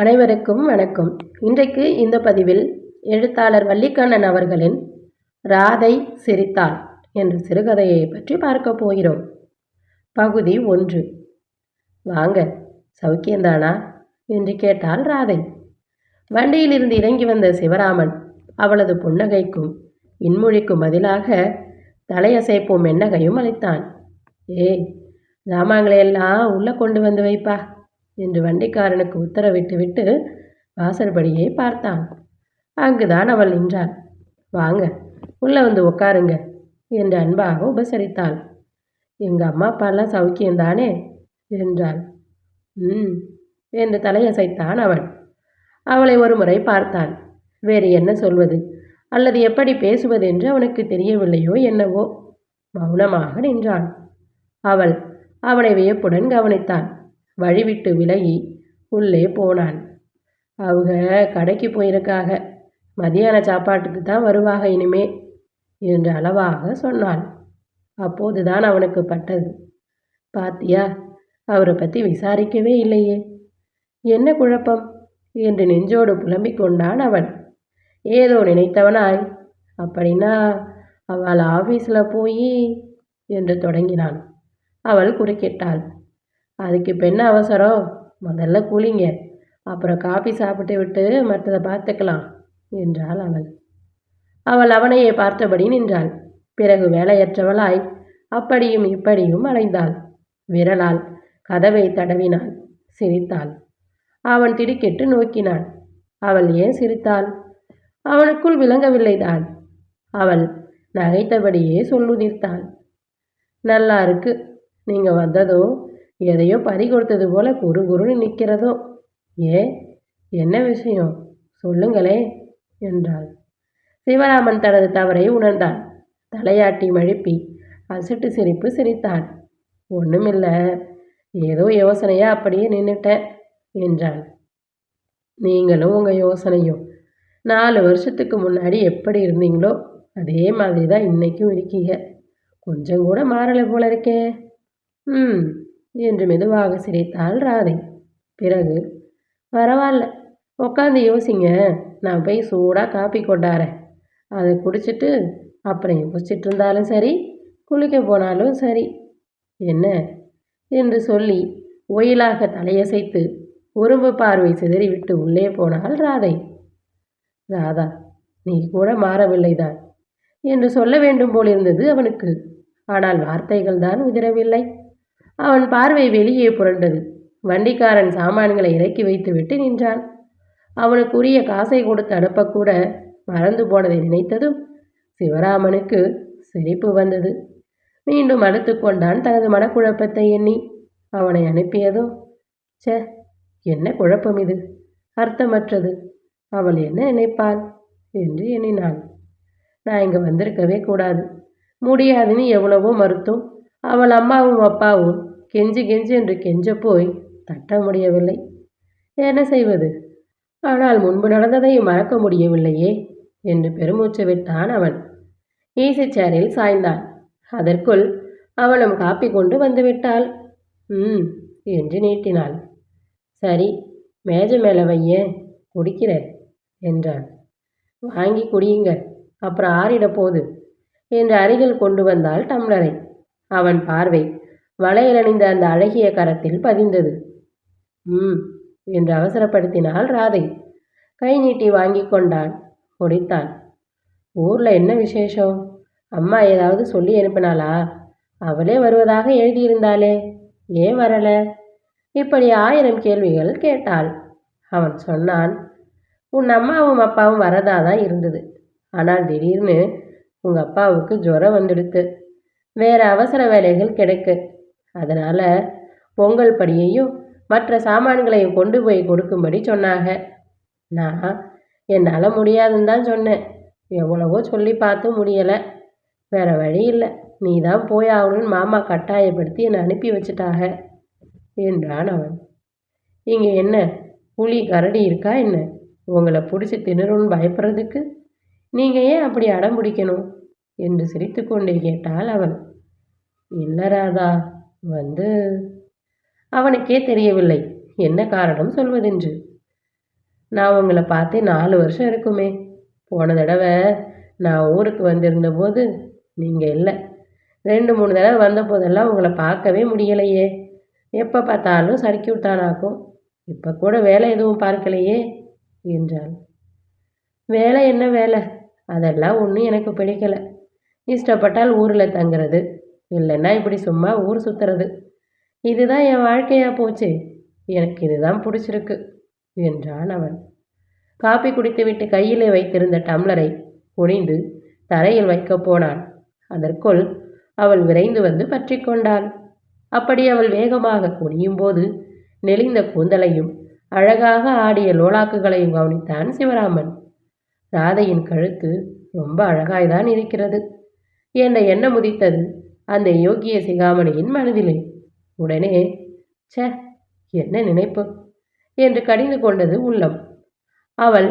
அனைவருக்கும் வணக்கம். இன்றைக்கு இந்த பதிவில் எழுத்தாளர் வல்லிக்கண்ணன் அவர்களின் ராதை சிரித்தாள் என்ற சிறுகதையை பற்றி பார்க்க போகிறோம். பகுதி 1. வாங்க, சௌக்கியந்தானா என்று கேட்டாள் ராதை. வண்டியிலிருந்து இறங்கி வந்த சிவராமன் அவளது புன்னகைக்கும் இன்மொழிக்கும் பதிலாக தலையசைப்பும் மென்னகையும் அளித்தான். ஏய், ஜாமான்களையெல்லாம் உள்ளே கொண்டு வந்து வைப்பா என்று வண்டிக்காரனுக்கு உத்தரவிட்டு விட்டு வாசற்படியை பார்த்தான். அங்குதான் அவள் நின்றாள். வாங்க, உள்ளே வந்து உட்காருங்க என்று அன்பாக உபசரித்தாள். எங்கள் அம்மா அப்பாலாம் சௌக்கியந்தானே என்றாள். என்று தலையசைத்தான் அவன். அவளை ஒரு முறை பார்த்தான். வேறு என்ன சொல்வது அல்லது எப்படி பேசுவது என்று அவனுக்கு தெரியவில்லையோ என்னவோ. மௌனமாக நின்றான். அவள் அவனை வியப்புடன் கவனித்தான். வழிவிட்டு விலகி உள்ளே போனான். அவங்க கடைக்கு போயிருக்காக, மதியான சாப்பாட்டுக்கு தான் வருவாக இனிமே என்று அளவாக சொன்னாள். அப்போதுதான் அவனுக்கு பட்டது. பாத்தியா, அவரை பற்றி விசாரிக்கவே இல்லையே, என்ன குழப்பம் என்று நெஞ்சோடு புலம்பிக் கொண்டான் அவன். ஏதோ நினைத்தவனாய், அப்படின்னா அவள் ஆஃபீஸில் போய் என்று தொடங்கினான். அவள் குறுக்கிட்டாள். அதுக்கு இப்போ என்ன அவசரம், முதல்ல குளிங்க, அப்புறம் காபி சாப்பிட்டு விட்டு மற்றதை பார்த்துக்கலாம் என்றாள் அவள். அவள் அவனையே பார்த்தபடி நின்றாள். பிறகு வேலையற்றவளாய் அப்படியும் இப்படியும் அலைந்தாள். விரலால் கதவை தடவினாள். சிரித்தாள். அவன் திடுக்கிட்டு நோக்கினான். அவள் ஏன் சிரித்தாள்? அவனுக்குள் விளங்கவில்லைதான். அவள் நகைத்தபடியே சொல்லுதிர்த்தாள். நல்லா இருக்கு, நீங்கள் வந்ததோ எதையோ பறி கொடுத்தது போல குறுகுறுன்னு நிற்கிறதோ. என்ன விஷயம் சொல்லுங்களே என்றாள். சிவராமன் தனது தவறை உணர்ந்தான். தலையாட்டி மழுப்பி அசட்டு சிரிப்பு சிரித்தான். ஒன்றுமில்லை, ஏதோ யோசனையா அப்படியே நின்றுட்டேன் என்றான். நீங்களும் உங்கள் யோசனையும் 4 வருஷத்துக்கு முன்னாடி எப்படி இருந்தீங்களோ அதே மாதிரி தான் இன்றைக்கும் இருக்கீங்க. கொஞ்சம் கூட மாறலை போல இருக்கே. என்று மெதுவாக சிரித்தாள் ராதை. பிறகு, பரவாயில்ல, உட்காந்து யோசிங்க, நான் போய் சூடாக காப்பி கொண்டாரேன், அதை குடிச்சிட்டு அப்புறம் யோசிச்சுட்டு இருந்தாலும் சரி, குளிக்க போனாலும் சரி என்ன என்று சொல்லி ஒயிலாக தலையசைத்து உரும்பு பார்வை சிதறிவிட்டு உள்ளே போனாள் ராதை. ராதா, நீ கூட மாறவில்லைதான் என்று சொல்ல வேண்டும் போலிருந்தது அவனுக்கு. ஆனால் வார்த்தைகள் தான் உதிரவில்லை. அவன் பார்வை வெளியே புரண்டது. வண்டிக்காரன் சாமான்களை இறக்கி வைத்துவிட்டு நின்றான். அவனுக்குரிய காசை கொடுத்து அனுப்பக்கூட மறந்து போனதை நினைத்ததும் சிவராமனுக்கு சிரிப்பு வந்தது. மீண்டும் அழுத்து கொண்டான் தனது மனக்குழப்பத்தை எண்ணி. அவனை அனுப்பியதும், என்ன குழப்பம் இது, அர்த்தமற்றது, அவள் என்ன நினைப்பாள் என்று எண்ணினான். நான் இங்கே வந்திருக்கவே கூடாது, முடியாதுன்னு எவ்வளவோ மறுத்தும் அவள் அம்மாவும் அப்பாவும் கெஞ்சி கெஞ்சி என்று கெஞ்ச போய் தட்ட முடியவில்லை. என்ன செய்வது? ஆனால் முன்பு நடந்ததை மறக்க முடியவில்லையே என்று பெருமூச்சு விட்டான் அவன். ஈசி சேரில் சாய்ந்தான். அதற்குள் அவளும் காப்பி கொண்டு வந்து விட்டாள். என்று நீட்டினாள். சரி, மேஜை மேலே வைய, குடிக்கிறேன் என்றான். வாங்கி குடியுங்க, அப்புறம் ஆறிட போகுது என்று அருகில் கொண்டு வந்தாள் டம்ளரை. அவன் பார்வை வளையலணிந்த அந்த அழகிய கரத்தில் பதிந்தது. என்று அவசரப்படுத்தினாள் ராதை. கை நீட்டி வாங்கி கொண்டான். குடித்தான். ஊரில் என்ன விசேஷம்? அம்மா ஏதாவது சொல்லி அனுப்பினாளா? அவளே வருவதாக எழுதியிருந்தாளே, ஏன் வரல? இப்படி 1000 கேள்விகள் கேட்டாள். அவன் சொன்னான், உன் அம்மாவும் அப்பாவும் வரதாதான் இருந்தது, ஆனால் திடீர்னு உங்கள் அப்பாவுக்கு ஜுரம் வந்துடுத்து, வேறு அவசர வேலைகள் கிடைக்கு, அதனால் பொங்கல் படியையும் மற்ற சாமான்களையும் கொண்டு போய் கொடுக்கும்படி சொன்னாங்க. நான் என்னால் முடியாதுன்னு தான் சொன்னேன். எவ்வளவோ சொல்லி பார்த்தும் முடியலை. வேறு வழி இல்லை, நீ தான் போய் ஆகணும்னு மாமா கட்டாயப்படுத்தி என்னை அனுப்பி வச்சுட்டாக என்றான் அவன். இங்கே என்ன புலி கரடி இருக்கா என்ன, உங்களை பிடிச்சி திணறுன்னு பயப்படுறதுக்கு? நீங்கள் ஏன் அப்படி அடம் பிடிக்கணும் என்று சிரித்து கொண்டே கேட்டாள் அவள். இல்லை ராதா, அவனுக்கே தெரியவில்லை என்ன காரணம் சொல்வதென்று. நான் உங்களை பார்த்து 4 வருஷம் இருக்குமே. போன தடவை நான் ஊருக்கு வந்திருந்த போது நீங்கள் இல்லை. 2-3 தடவை வந்த போதெல்லாம் உங்களை பார்க்கவே முடியலையே. எப்போ பார்த்தாலும் சர்க்கியூட் தானாக்கும். இப்போ கூட வேலை எதுவும் பார்க்கலையே என்றாள். வேலை என்ன வேலை? அதெல்லாம் ஒன்றும் எனக்கு பிடிக்கலை. இஷ்டப்பட்டால் ஊரில் தங்குறது, இல்லைன்னா இப்படி சும்மா ஊர் சுற்றுறது. இதுதான் என் வாழ்க்கையாக போச்சு. எனக்கு இதுதான் பிடிச்சிருக்கு என்றான் அவன். காப்பி குடித்துவிட்டு கையிலே வைத்திருந்த டம்ளரை குனிந்து தரையில் வைக்கப் போனான். அதற்குள் அவள் விரைந்து வந்து பற்றி கொண்டாள். அப்படி அவள் வேகமாக குனியும் போது நெளிந்த கூந்தலையும் அழகாக ஆடிய லோலாக்குகளையும் கவனித்தான் சிவராமன். ராதையின் கழுத்து ரொம்ப அழகாய்தான் இருக்கிறது என்ற எண்ணம் உதித்தது அந்த யோகிய சிகாமணியின் மனதிலே. உடனே சே, என்ன நினைப்பு என்று கடிந்து கொண்டது உள்ளம். அவள்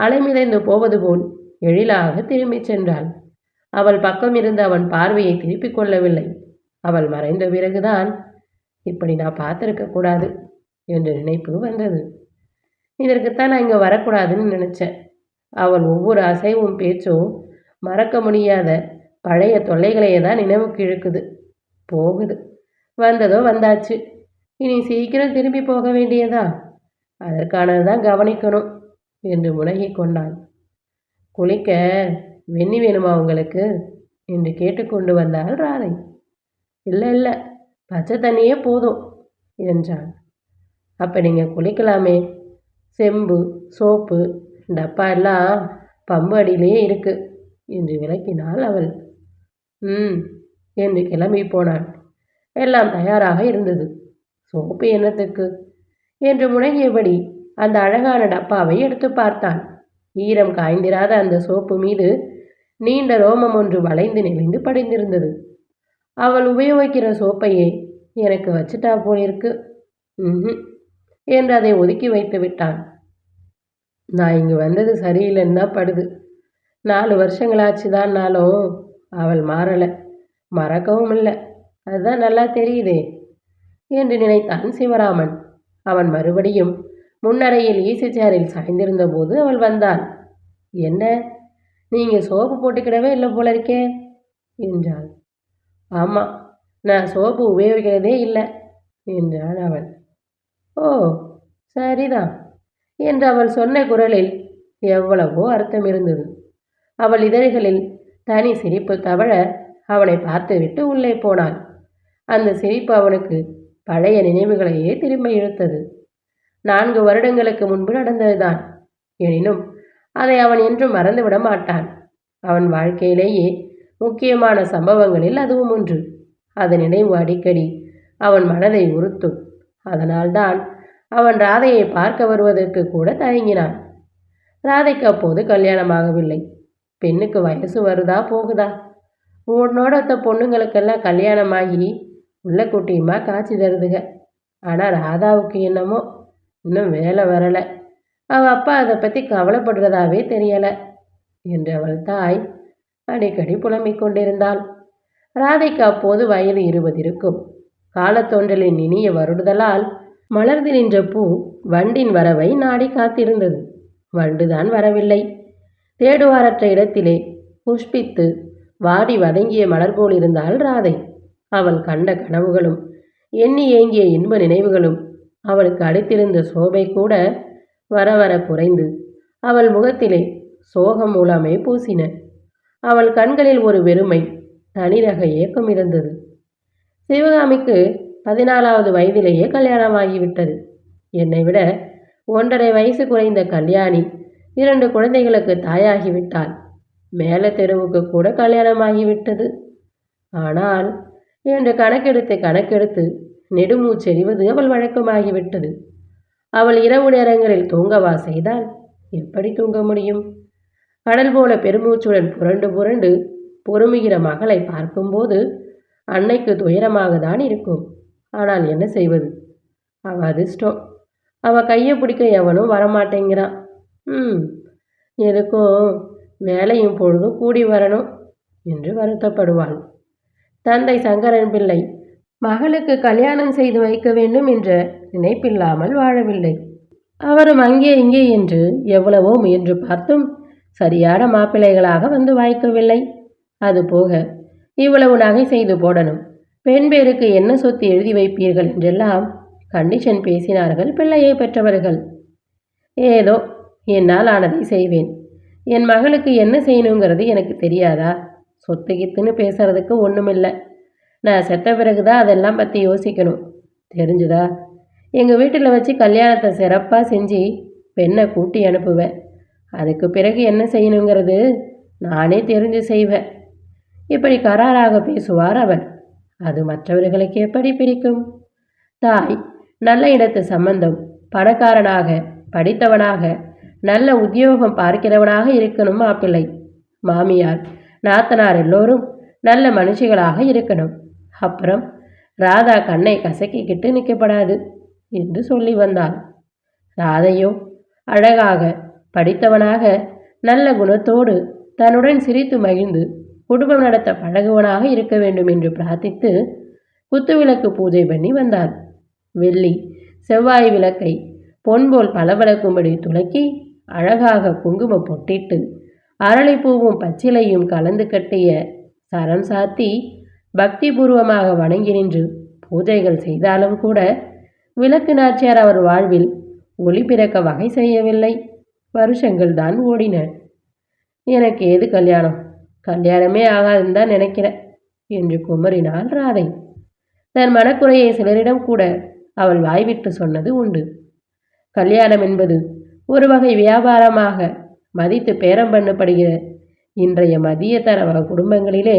அலைமிதைந்து போவது போல் எழிலாக திரும்பிச் சென்றாள். அவள் பக்கம் இருந்து அவன் பார்வையை திருப்பிக் கொள்ளவில்லை. அவள் மறைந்த பிறகுதான் இப்படி நான் பார்த்துருக்க கூடாது என்ற நினைப்பு வந்தது. இதற்குத்தான் நான் இங்கே வரக்கூடாதுன்னு நினச்சேன். அவள் ஒவ்வொரு அசைவும் பேச்சும் மறக்க முடியாத பழைய தொல்லைகளையே தான் நினைவுக்கு இழுக்குது. போகுது, வந்ததோ வந்தாச்சு. இனி சீக்கிரம் திரும்பி போக வேண்டியதா? அதற்கானதான் கவனிக்கணும் என்று முனகி கொண்டான். குளிக்க வெந்நி வேணுமா உங்களுக்கு என்று கேட்டுக்கொண்டு வந்தாள் ராதை. இல்லை இல்லை, பச்சை தண்ணியே போதும் என்றான். அப்போ நீங்கள் குளிக்கலாமே. செம்பு, சோப்பு, டப்பா எல்லாம் பம்பு அடியிலேயே இருக்கு என்று விளக்கினாள் அவள். என்று கிளம்பி போனான். எல்லாம் தயாராக இருந்தது. சோப்பு என்னத்துக்கு என்று முழங்கியபடி அந்த அழகான டப்பாவை எடுத்து பார்த்தான். ஈரம் காய்ந்திராத அந்த சோப்பு மீது நீண்ட ரோமம் ஒன்று வளைந்து நெளிந்து படிந்திருந்தது. அவள் உபயோகிக்கிற சோப்பையே எனக்கு வச்சுட்டா போலிருக்கு என்று அதை ஒதுக்கி வைத்து விட்டான். நான் இங்கு வந்தது சரியில்லைன்னு தான் படுது. 4 வருஷங்களாச்சுதான்னாலும் அவள் மாறலை, மறக்கவும் இல்லை. அதுதான் நல்லா தெரியுதே என்று நினைத்தான் சிவராமன். அவன் மறுபடியும் முன்னறையில் ஈசி சேரில் சாய்ந்திருந்த போது அவள் வந்தாள். என்ன, நீங்கள் சோப்பு போட்டுக்கிடவே இல்லை போல இருக்கே என்றாள். ஆமாம், நான் சோப்பு உபயோகிக்கிறதே இல்லை என்றான் அவன். ஓ சரிதான் என்று அவள் சொன்ன குரலில் எவ்வளவோ அர்த்தம் இருந்தது. அவள் இதழ்களில் தனி சிரிப்பு தவழ அவனை பார்த்துவிட்டு உள்ளே போனாள். அந்த சிரிப்பு அவனுக்கு பழைய நினைவுகளையே திரும்ப இழுத்தது. 4 வருடங்களுக்கு முன்பு நடந்ததுதான். எனினும் அதை அவன் என்றும் மறந்துவிட மாட்டான். அவன் வாழ்க்கையிலேயே முக்கியமான சம்பவங்களில் அதுவும் ஒன்று. அது நினைவு அடிக்கடி அவன் மனதை உறுத்தும். அதனால்தான் அவன் ராதையை பார்க்க வருவதற்கு கூட தயங்கினான். ராதைக்கு அப்போது கல்யாணமாகவில்லை. பெண்ணுக்கு வயசு வருதா போகுதா? உன்னோடத்த பொண்ணுங்களுக்கெல்லாம் கல்யாணமாகி உள்ள குட்டியுமா காய்ச்சி தருதுக. ஆனால் ராதாவுக்கு என்னமோ இன்னும் வேலை வரலை. அவள் அப்பா அதை பற்றி கவலைப்படுறதாவே தெரியலை என்று அவள் தாய் அடிக்கடி புலம்பிக் கொண்டிருந்தாள். ராதைக்கு அப்போது வயது 20 இருக்கும். காலத்தொன்றலின் இனிய வருடுதலால் மலர்ந்து நின்ற பூ வண்டின் வரவை நாடி காத்திருந்தது. வண்டுதான் வரவில்லை. தேடுவாரற்ற இடத்திலே புஷ்பித்து வாடி வதங்கிய மலர் போல் இருந்தாள் ராதை. அவள் கண்ட கனவுகளும் எண்ணி ஏங்கிய இன்ப நினைவுகளும் அவளுக்கு அடித்திருந்த சோபை கூட வர வர குறைந்து அவள் முகத்திலே சோகம் மூலமே பூசின. அவள் கண்களில் ஒரு வெறுமை, தனிரக ஏக்கம் இருந்தது. சிவகாமிக்கு 14வது வயதிலேயே கல்யாணமாகிவிட்டது. என்னை விட 1.5 வயசு குறைந்த கல்யாணி 2 குழந்தைகளுக்கு தாயாகிவிட்டாள். மேல தெருவுக்கு கூட கல்யாணமாகிவிட்டது. ஆனால் என்று கணக்கெடுத்து நெடுமூச்செறிவது அவள் வழக்கமாகிவிட்டது. அவள் இரவு நேரங்களில் தூங்கவா செய்தால் எப்படி தூங்க முடியும்? கடல் போல பெருமூச்சுடன் புரண்டு புரண்டு பொறுமுகிற மகளை பார்க்கும்போது அன்னைக்கு துயரமாக தான் இருக்கும். ஆனால் என்ன செய்வது? அவள் அதிர்ஷ்டம். அவள் கையை பிடிக்க எவனும் வரமாட்டேங்கிறான். எதுக்கும் வேலையும் பொழுதும் கூடி வரணும் என்று வருத்தப்படுவாள். தந்தை சங்கரன் பிள்ளை மகளுக்கு கல்யாணம் செய்து வைக்க வேண்டும் என்ற நினைப்பில்லாமல் வாழவில்லை. அவரும் அங்கே இங்கே என்று எவ்வளவோ முயன்று பார்த்தும் சரியான மாப்பிள்ளைகளாக வந்து வாய்க்கவில்லை. அதுபோக இவ்வளவு நகை செய்து போடணும், பெண் பேருக்கு என்ன சொத்து எழுதி வைப்பீர்கள் என்றெல்லாம் கண்டிஷன் பேசினார்கள் பிள்ளையை பெற்றவர்கள். ஏதோ என்னால் ஆனதை செய்வேன். என் மகளுக்கு என்ன செய்யணுங்கிறது எனக்கு தெரியாதா? சொத்து கித்துன்னு பேசுறதுக்கு ஒன்றுமில்லை. நான் செத்த பிறகுதான் அதெல்லாம் பற்றி யோசிக்கணும். தெரிஞ்சுதா? எங்கள் வீட்டில் வச்சு கல்யாணத்தை சிறப்பாக செஞ்சு பெண்ணை கூட்டி அனுப்புவேன். அதுக்கு பிறகு என்ன செய்யணுங்கிறது நானே தெரிஞ்சு செய்வேன். இப்படி கராராக பேசுவார் அவர். அது மற்றவர்களுக்கு எப்படி பிடிக்கும்? தாய் நல்ல இடத்து சம்பந்தம், பணக்காரனாக, படித்தவனாக, நல்ல உத்தியோகம் பார்க்கிறவனாக இருக்கணும் மாப்பிள்ளை. மாமியார் நாத்தனார் எல்லோரும் நல்ல மனுஷிகளாக இருக்கணும். அப்புறம் ராதா கண்ணை கசக்கிக்கிட்டு நிற்கப்படாது என்று சொல்லி வந்தாள். ராதையோ அழகாக, படித்தவனாக, நல்ல குணத்தோடு தன்னுடன் சிரித்து மகிழ்ந்து குடும்பம் நடத்த பழகுவனாக இருக்க வேண்டும் என்று பிரார்த்தித்து குத்துவிளக்கு பூஜை பண்ணி வந்தாள். வெள்ளி செவ்வாய் விளக்கை பொன்போல் பளபளக்கும்படி துலக்கி அழகாக குங்குமம் பொட்டிட்டு அரளிப்பூவும் பச்சிலையும் கலந்து கட்டிய சரம் சாத்தி பக்திபூர்வமாக வணங்கி நின்று பூஜைகள் செய்தாலும் கூட விளக்கு நாச்சியார் அவர் வாழ்வில் ஒளி பிறக்க வகை செய்யவில்லை. வருஷங்கள் தான் ஓடின. எனக்கு ஏது கல்யாணம்? கல்யாணமே ஆகாதுன்னு தான் நினைக்கிறேன் என்று குமரினாள் ராதை. தன் மனக்குறையை சிலரிடம் கூட அவள் வாய்விட்டு சொன்னது உண்டு. கல்யாணம் என்பது ஒரு வகை வியாபாரமாக மதித்து பேரம் பண்ணப்படுகிற இன்றைய மதிய தர குடும்பங்களிலே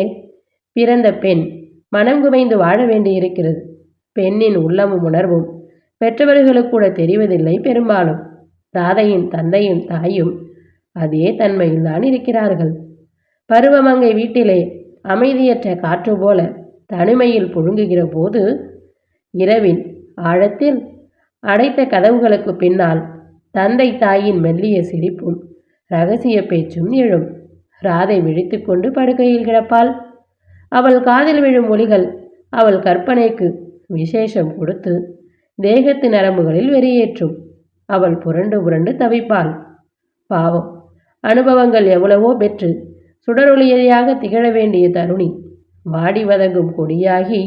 பிறந்த பெண் மனம் குமைந்து வாழ வேண்டியிருக்கிறது. பெண்ணின் உள்ளமும் உணர்வும் பெற்றவர்களுக்கு கூட தெரிவதில்லை பெரும்பாலும். ராதையின் தந்தையும் தாயும் அதே தன்மையில் தான் இருக்கிறார்கள். பருவமங்கை வீட்டிலே அமைதியற்ற காற்று போல தனிமையில் புழுங்குகிற போது இரவின் ஆழத்தில் அடைத்த கதவுகளுக்கு பின்னால் தந்தை தாயின் மெல்லிய சிரிப்பும் இரகசிய பேச்சும் எழும். ராதை விழித்து கொண்டு படுக்கையில் கிடப்பாள். அவள் காதில் விழும் ஒலிகள் அவள் கற்பனைக்கு விசேஷம் கொடுத்து தேகத்து நரம்புகளில் வெறியேற்றும். அவள் புரண்டு புரண்டு தவிப்பாள். பாவம், அனுபவங்கள் எவ்வளவோ பெற்று சுடரொளியாக திகழ வேண்டிய தருணி வாடி வதங்கும் கொடியாகி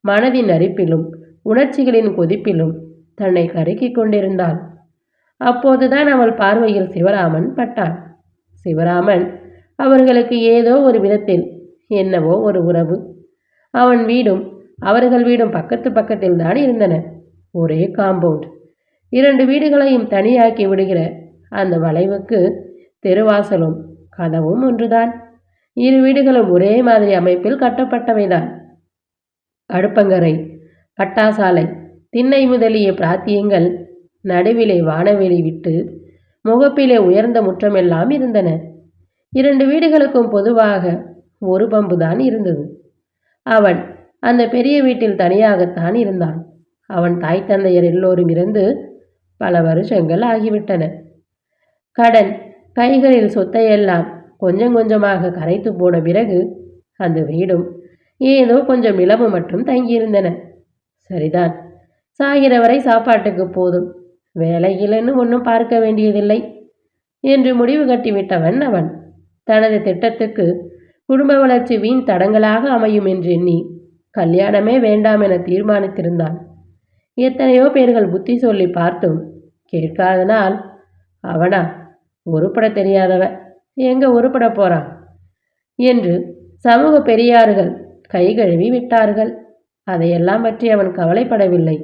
மனதின் அரிப்பிலும் உணர்ச்சிகளின் கொதிப்பிலும் தன்னை கருக்கிக் கொண்டிருந்தாள். அப்போதுதான் அவள் பார்வையில் சிவராமன் பட்டான். சிவராமன் அவர்களுக்கு ஏதோ ஒரு விதத்தில் என்னவோ ஒரு உறவு. அவன் வீடும் அவர்கள் வீடும் பக்கத்து பக்கத்தில் தான் இருந்தன. ஒரே காம்பவுண்ட். 2 வீடுகளையும் தனியாக்கி விடுகிற அந்த வளைவுக்கு தெருவாசலும் கதவும் ஒன்றுதான். 2 வீடுகளும் ஒரே மாதிரி அமைப்பில் கட்டப்பட்டவைதான். அடுப்பங்கரை, பட்டாசாலை, திண்ணை முதலிய பிராத்தியங்கள் நடுவிலே வானவெளி விட்டு முகப்பிலே உயர்ந்த முற்றமெல்லாம் இருந்தன. 2 வீடுகளுக்கும் பொதுவாக ஒரு பம்புதான் இருந்தது. அவன் அந்த பெரிய வீட்டில் தனியாகத்தான் இருந்தான். அவன் தாய் தந்தையர் எல்லோரும் இருந்து பல வருஷங்கள் ஆகிவிட்டன. கடன் கைகளில் சொத்தையெல்லாம் கொஞ்சம் கொஞ்சமாக கரைத்து போன பிறகு அந்த வீடும் ஏதோ கொஞ்சம் நிலவு மட்டும் தங்கியிருந்தன. சரிதான், சாகிற வரை சாப்பாட்டுக்கு போதும், வேலையிலன்னு ஒன்றும் பார்க்க வேண்டியதில்லை என்று முடிவு கட்டிவிட்டவன் அவன். தனது திட்டத்துக்கு குடும்ப வளர்ச்சி வீண் தடங்களாக அமையும் என்று எண்ணி கல்யாணமே வேண்டாம் என தீர்மானித்திருந்தான். எத்தனையோ பேர்கள் புத்தி சொல்லி பார்த்தும் கேட்காதனால் அவனா உருப்பட தெரியாதவன் எங்க உருப்பட போறான் என்று சமூக பெரியார்கள் கை கழுவி விட்டார்கள். அதையெல்லாம் பற்றி அவன் கவலைப்படவில்லை.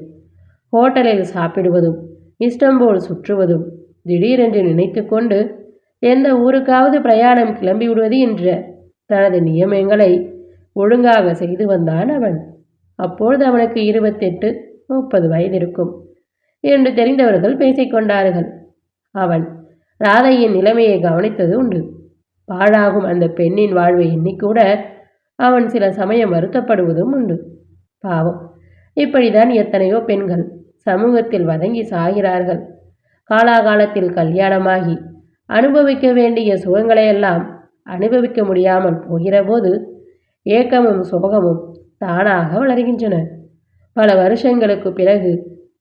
ஹோட்டலில் சாப்பிடுவதும் இஷ்டம்போல் சுற்றுவதும் திடீரென்று நினைத்து கொண்டு எந்த ஊருக்காவது பிரயாணம் கிளம்பி விடுவது என்ற தனது நியமங்களை ஒழுங்காக செய்து வந்தான் அவன். அப்பொழுது அவனுக்கு 28-30 வயது இருக்கும் என்று தெரிந்தவர்கள் பேசிக்கொண்டார்கள். அவன் ராதையின் நிலைமையை கவனித்தது உண்டு. பாழாகும் அந்த பெண்ணின் வாழ்வை எண்ணிக்கூட அவன் சில சமயம் வருத்தப்படுவதும் உண்டு. பாவம், இப்படிதான் எத்தனையோ பெண்கள் சமூகத்தில் வதங்கி சாகிறார்கள். காலாகாலத்தில் கல்யாணமாகி அனுபவிக்க வேண்டிய சுகங்களையெல்லாம் அனுபவிக்க முடியாமல் போகிற போது ஏக்கமும் சோகமும் தானாக வளர்கின்றன. பல வருஷங்களுக்கு பிறகு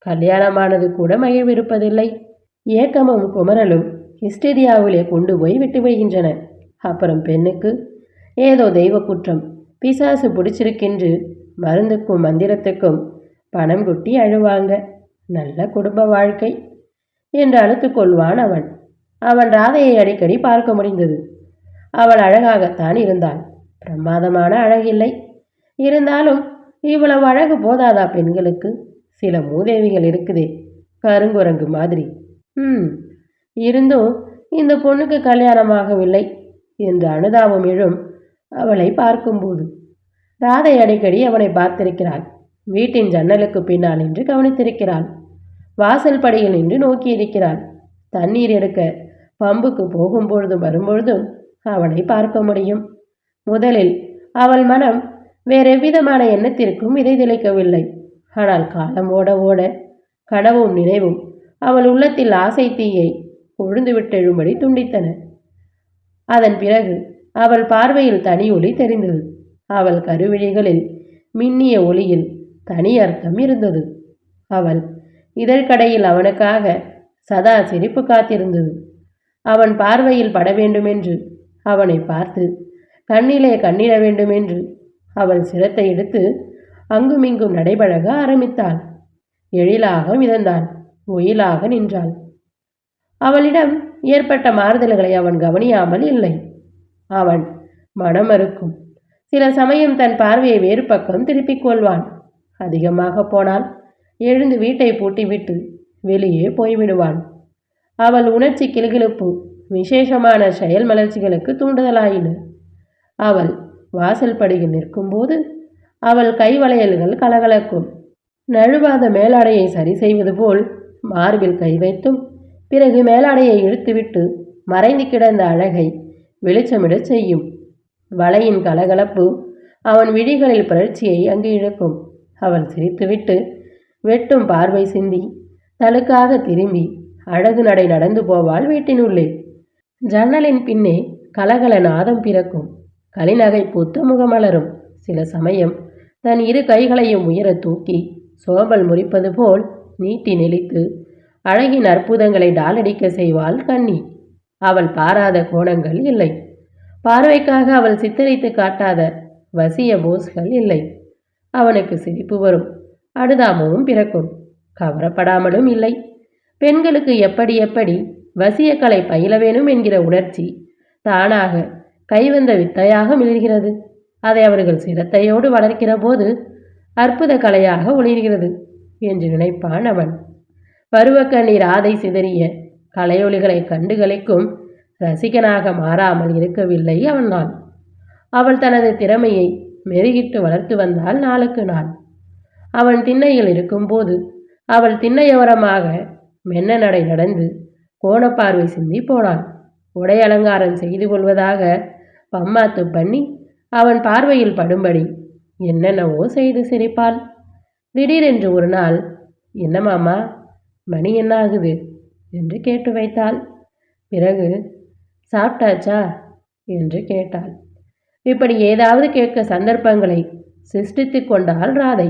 கல்யாணமானது கூட மகிழ்விருப்பதில்லை. ஏக்கமும் குமரலும் ஹிஸ்டீரியாவிலே கொண்டு போய் விட்டு விடுகின்றன. அப்புறம் பெண்ணுக்கு ஏதோ தெய்வ குற்றம், பிசாசு பிடிச்சிருக்கென்று மருந்துக்கும் மந்திரத்துக்கும் பணம் கொட்டி அழுவாங்க. நல்ல குடும்ப வாழ்க்கை என்று அழுத்து கொள்வான் அவன். அவன் ராதையை அடிக்கடி பார்க்க முடிந்தது. அவள் அழகாகத்தான் இருந்தாள். பிரமாதமான அழகில்லை. இருந்தாலும் இவ்வளவு அழகு போதாதா பெண்களுக்கு? சில மூதேவிகள் இருக்குதே, கருங்குரங்கு மாதிரி. இருந்தும் இந்த பொண்ணுக்கு கல்யாணமாகவில்லை என்று அனுதாபம் எழும் அவளை பார்க்கும்போது. ராதை அடிக்கடி அவனை பார்த்திருக்கிறாள். வீட்டின் ஜன்னலுக்கு பின்னால் நின்று கவனித்திருக்கிறாள். வாசல் படியில் நின்று நோக்கியிருக்கிறாள். தண்ணீர் எடுக்க பம்புக்கு போகும்பொழுதும் வரும்பொழுதும் அவனை பார்க்க முடியும். முதலில் அவள் மனம் வேறெவ்விதமான எண்ணத்திற்கும் இதை திளைக்கவில்லை. ஆனால் காலம் ஓட ஓட கனவும் நினைவும் அவள் உள்ளத்தில் ஆசை தீயை கொழுந்து விட்டெழும்படி துண்டித்தன. அதன் பிறகு அவள் பார்வையில் தனி ஒளி தெரிந்தது. அவள் கருவிழிகளில் மின்னிய ஒளியில் தனி அர்த்தம் இருந்தது. அவள் இதழ்கடையில் அவனுக்காக சதா சிரிப்பு காத்திருந்தது. அவன் பார்வையில் பட வேண்டுமென்று அவனை பார்த்து கண்ணிலே கண்ணிட வேண்டுமென்று அவள் சிரத்தை எடுத்து அங்குமிங்கும் நடைபழக ஆரம்பித்தாள். எழிலாக மிதந்தாள். ஒயிலாக நின்றாள். அவளிடம் ஏற்பட்ட மாறுதல்களை அவன் கவனியாமல் இல்லை. அவன் மனமறுக்கும். சில சமயம் தன் பார்வையை வேறு பக்கம் திருப்பிக் கொள்வான். அதிகமாக போனால் எழுந்து வீட்டை பூட்டிவிட்டு வெளியே போய்விடுவான். அவள் உணர்ச்சி கிளுகிழுப்பு விசேஷமான செயல் மலர்ச்சிகளுக்கு தூண்டுதலாயின. அவள் வாசல் படியில் நிற்கும்போது அவள் கைவளையல்கள் கலகலக்கும். நழுவாத மேலாடையை சரி செய்வது போல் மார்பில் கை வைத்தும் பிறகு மேலாடையை இழுத்துவிட்டு மறைந்து கிடந்த அழகை வெளிச்சமிடச் செய்யும். வளையின் கலகலப்பு அவன் விழிகளில் புரட்சியை அங்கு இழக்கும். அவள் சிரித்துவிட்டு வெட்டும் பார்வை சிந்தி தலுக்காக திரும்பி அழகு நடை நடந்து போவாள் வீட்டினுள்ளே. ஜன்னலின் பின்னே கலகல நாதம் பிறக்கும். கலிநகை பூத்த முகமலரும். சில சமயம் தன் இரு கைகளையும் உயர தூக்கி சோம்பல் முறிப்பது போல் நீட்டி நெளித்து அழகின் அற்புதங்களை டாலடிக்க செய்வாள் கண்ணி. அவள் பாராத கோணங்கள் இல்லை. பார்வைக்காக அவள் சித்தரித்து காட்டாத வசிய போஸ்கள் இல்லை. அவனுக்கு சிரிப்பு வரும். அனுதாபமும் பிறக்கும். கவரப்படாமலும் இல்லை. பெண்களுக்கு எப்படி எப்படி வசியக்கலை பயில வேணும் என்கிற உணர்ச்சி தானாக கைவந்த வித்தையாக மிளர்கிறது. அதை அவர்கள் சிரத்தையோடு வளர்க்கிற போது அற்புத கலையாக ஒளிர்கிறது என்று நினைப்பான் அவன். பருவக்கண்ணீர் ஆதை சிதறிய கலையொலிகளை கண்டு கலைக்கும் ரசிகனாக மாறாமல் இருக்கவில்லை அவனால். அவள் தனது திறமையை மெருகிட்டு வளர்த்து வந்தாள் நாளுக்கு நாள். அவன் திண்ணையில் இருக்கும்போது அவள் திண்ணையோரமாக மென்ன நடை நடந்து கோணப்பார்வை சிந்தி போனாள். உடை அலங்காரம் செய்து கொள்வதாக பம்மாத்து பண்ணி அவன் பார்வையில் படும்படி என்னென்னவோ செய்து சிரிப்பாள். திடீரென்று ஒரு நாள், என்ன மாமா, மணி என்ன ஆகுது என்று கேட்டு வைத்தாள். பிறகு சாப்பிட்டாச்சா என்று கேட்டாள். இப்படி ஏதாவது கேட்க சந்தர்ப்பங்களை சிருஷ்டித்து கொண்டாள் ராதை.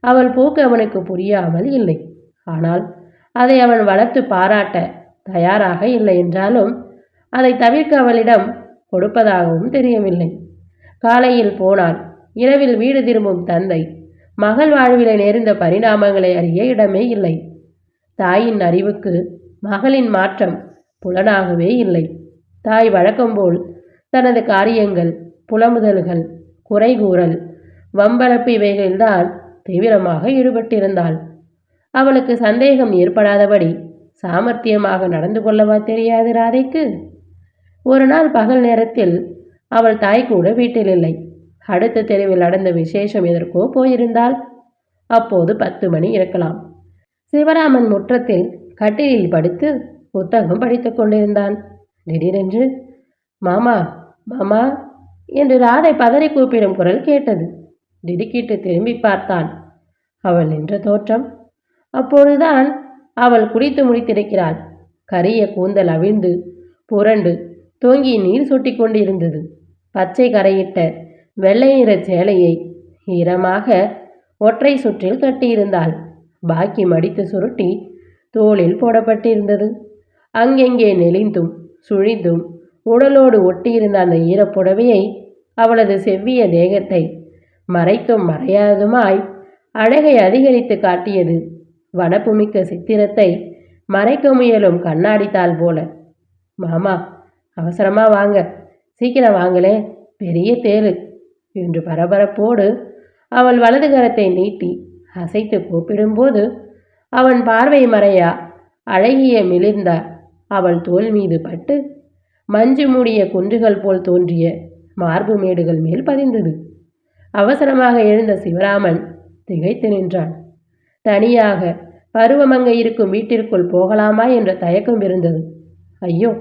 அவள் போக்கு அவனுக்கு புரியாமல் இல்லை. ஆனால் அதை அவன் வளர்த்து பாராட்ட தயாராக இல்லை என்றாலும் அதை தவிர்க்க அவளிடம் கொடுப்பதாகவும் தெரியவில்லை. காலையில் போனால் இரவில் வீடு திரும்பும் தந்தை மகள் வாழ்விலை நேர்ந்த பரிணாமங்களை அறிய இடமே இல்லை. தாயின் அறிவுக்கு மகளின் மாற்றம் புலனாகவே இல்லை. தாய் வழக்கம்போல் தனது காரியங்கள், புலமுதல்கள், குறைகூறல், வம்பளப்பு இவைகளில்தான் தீவிரமாக ஈடுபட்டிருந்தாள். அவளுக்கு சந்தேகம் ஏற்படாதபடி சாமர்த்தியமாக நடந்து கொள்ளவா தெரியாது ராதைக்கு? ஒரு நாள் பகல் நேரத்தில் அவள் தாய் கூட வீட்டில் இல்லை. அடுத்த தெருவில் நடந்த விசேஷம் எதற்கோ போயிருந்தாள். அப்போது 10 மணி இருக்கலாம். சிவராமன் முற்றத்தில் கட்டிலில் படுத்து புத்தகம் படித்து கொண்டிருந்தான். திடீரென்று மாமா மாமா என்று ராதை பதறி கூப்பிடும் குரல் கேட்டது. திடுக்கிட்டு திரும்பி பார்த்தான். அவள் நின்ற தோற்றம். அப்பொழுதுதான் அவள் குடித்து முடித்திருக்கிறாள். கரிய கூந்தல் அவிழ்ந்து புரண்டு தோங்கி நீர் சொட்டி கொண்டிருந்தது. பச்சை கரையிட்ட வெள்ளை நிற சேலையை ஈரமாக ஒற்றை சுற்றில் கட்டியிருந்தாள். பாக்கி மடித்து சுருட்டி தோளில் போடப்பட்டிருந்தது. அங்கெங்கே நெளிந்தும் சுழிந்தும் உடலோடு ஒட்டியிருந்த அந்த ஈரப்புடவையை அவளது செவ்விய தேகத்தை மறைத்தும் மறையாததுமாய் அழகை அதிகரித்து காட்டியது. வனப்புமிக்க சித்திரத்தை மறைக்க முயலும் கண்ணாடித்தாள் போல. மாமா, அவசரமா வாங்க, சீக்கிரம் வாங்களே, பெரிய தேளு என்று பரபரப்போடு அவள் வலது கரத்தை நீட்டி அசைத்து கூப்பிடும்போது அவன் பார்வை மறையா அழகிய மிளிர்ந்த அவள் தோல் மீது பட்டு மஞ்சு மூடிய குன்றுகள் போல் தோன்றிய மார்பு மேடுகள் மேல் பதிந்தது. அவசரமாக எழுந்த சிவராமன் திகைத்து நின்றான். தனியாக பருவமங்கை இருக்கும் வீட்டிற்குள் போகலாமா என்ற தயக்கம் இருந்தது. ஐயோ,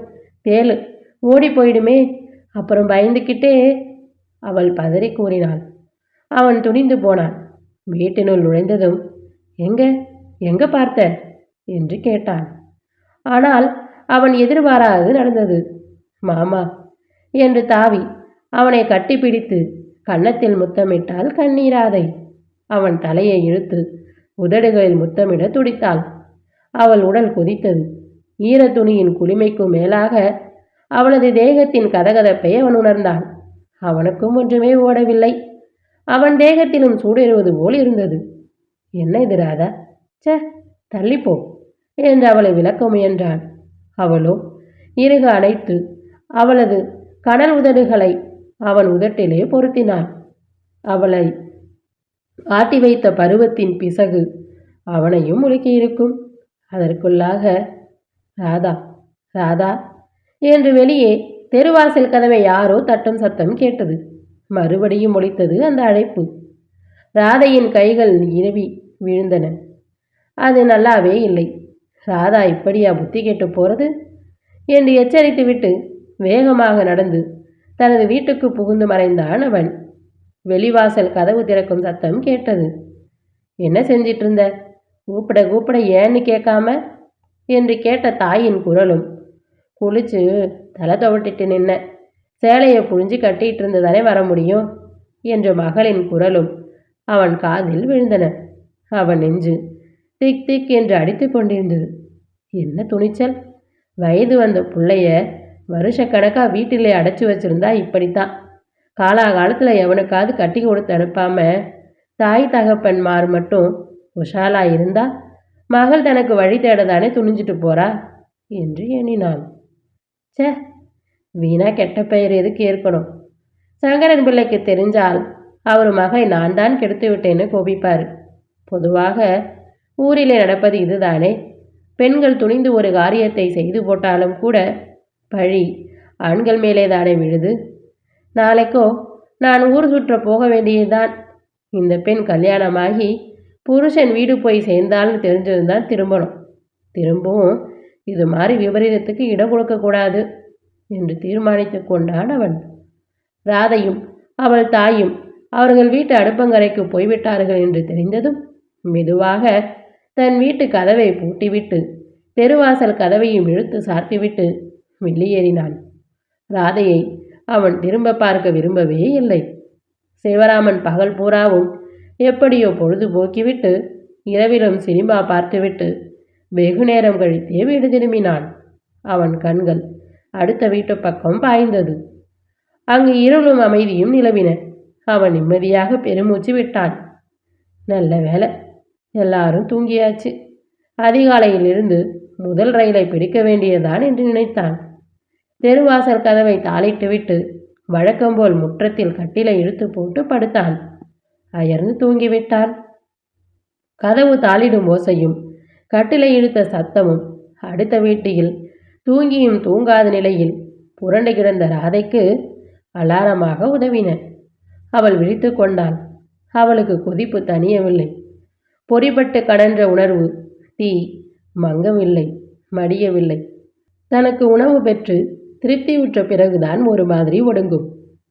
தேளு ஓடி போயிடுமே, அப்புறம் பயந்துக்கிட்டே அவள் பதறி கூறினாள். அவன் துணிந்து போனான். வீட்டினுள் நுழைந்ததும் எங்க எங்க பார்த்த என்று கேட்டான். ஆனால் அவன் எதிர்பாராது நடந்தது. மாமா என்று தாவி அவனை கட்டிப்பிடித்து கன்னத்தில் முத்தமிட்டாள் கண்ணீராதை. அவன் தலையை இழுத்து உதடுகளில் முத்தமிட துடித்தாள். அவள் உடல் கொதித்தது. ஈரத்துணியின் குளிமைக்கும் மேலாக அவளது தேகத்தின் கதகதப்பை அவன் உணர்ந்தான். அவனுக்கும் ஒன்றுமே ஓடவில்லை. அவன் தேகத்திலும் சூடேறுவது போல் இருந்தது. என்ன இது ராதா, சே, தள்ளிப்போ என்று அவளை விளக்க முயன்றான். அவளோ இறுக அணைத்து அவளது கனல் உதடுகளை அவன் உதட்டிலே பொருத்தினான். அவளை ஆட்டி வைத்த பருவத்தின் பிசகு அவனையும் முழுக்கியிருக்கும். அதற்குள்ளாக ராதா ராதா என்று வெளியே தெருவாசல் கதவை யாரோ தட்டும் சத்தம் கேட்டது. மறுபடியும் ஒலித்தது அந்த அழைப்பு. ராதையின் கைகள் இரவி விழுந்தன. அது நல்லாவே இல்லை. ராதா இப்படியா புத்தி கெட்டு போறது என்று எச்சரித்துவிட்டு வேகமாக நடந்து தனது வீட்டுக்கு புகுந்து மறைந்தான் அவன். வெளிவாசல் கதவு திறக்கும் சத்தம் கேட்டது. என்ன செஞ்சிட்டு இருந்த? கூப்பிட கூப்பிட ஏன்னு கேட்காம என்று கேட்ட தாயின் குரலும், குளிச்சு தலை துவட்டிட்டு நின்ன, சேலையை புழிஞ்சு கட்டிட்டு இருந்ததானே வர முடியும் என்ற மகளின் குரலும் அவன் காதில் விழுந்தன. அவன் நெஞ்சு திக் திக் என்று அடித்து கொண்டிருந்தது. என்ன துணிச்சல்! வயது வந்த பிள்ளைய வருஷக்கணக்காக வீட்டிலே அடைச்சி வச்சிருந்தா இப்படித்தான். காலாகாலத்தில் எவனுக்காவது கட்டி கொடுத்து அனுப்பாம தாய் தகப்பன்மார் மட்டும் உஷாலா இருந்தா மகள் தனக்கு வழி தேடதானே துணிஞ்சிட்டு போறா என்று எண்ணினான். சே, வீணா கெட்ட பெயர் எதுக்கு ஏற்கணும்? சங்கரன் பிள்ளைக்கு தெரிஞ்சால் அவர் மகளை நான் தான் கெடுத்து விட்டேன்னு கோபிப்பார். பொதுவாக ஊரிலே நடப்பது இதுதானே. பெண்கள் துணிந்து ஒரு காரியத்தை செய்து போட்டாலும் கூட பழி ஆண்கள் மேலே தானே விழுது. நாளைக்கோ நான் ஊர் சுற்ற போக வேண்டியதுதான். இந்த பெண் கல்யாணமாகி புருஷன் வீடு போய் சேர்ந்தால்னு தெரிஞ்சதுதான் திரும்பணும். திரும்பவும் இது மாதிரி விபரீதத்துக்கு இடம் கொடுக்கக்கூடாது என்று தீர்மானித்து கொண்டான் அவன். ராதையும் அவள் தாயும் அவர்கள் வீட்டு அடுப்பங்கரைக்கு போய்விட்டார்கள் என்று தெரிந்ததும் மெதுவாக தன் வீட்டு கதவை பூட்டிவிட்டு தெருவாசல் கதவையும் இழுத்து சாத்திவிட்டு வெளியேறினான். ராதையை அவன் திரும்ப பார்க்க விரும்பவே இல்லை. சிவராமன் பகல் பூராவும் எப்படியோ பொழுது போக்கிவிட்டு இரவிலும் சினிமா பார்த்துவிட்டு வெகு நேரம் கழித்தே வீடு திரும்பினான். அவன் கண்கள் அடுத்த வீட்டு பக்கம் பாய்ந்தது. அங்கு இருளும் அமைதியும் நிலவின. அவன் நிம்மதியாக பெருமூச்சு விட்டான். நல்ல வேலை, எல்லாரும் தூங்கியாச்சு. அதிகாலையிலிருந்து முதல் ரயிலை பிடிக்க வேண்டியதான் என்று நினைத்தான். தெருவாசல் கதவை தாளிட்டுவிட்டு வழக்கம்போல் முற்றத்தில் கட்டிலை இழுத்து போட்டு படுத்தான். அயர்ந்து தூங்கிவிட்டான். கதவு தாளிடும் ஓசையும் கட்டிலை இழுத்த சத்தமும் அடுத்த வீட்டில் தூங்கியும் தூங்காத நிலையில் புரண்டு கிடந்த ராதைக்கு அலாரமாக உதவின. அவள் விழித்து கொண்டாள். அவளுக்கு கொதிப்பு தணியவில்லை. பொறிபட்டு கடன்ற உணர்வு தீ மங்கவில்லை, மடியவில்லை. தனக்கு உணவு பெற்று திருப்தியுற்ற பிறகுதான் ஒரு மாதிரி ஒடுங்கும்.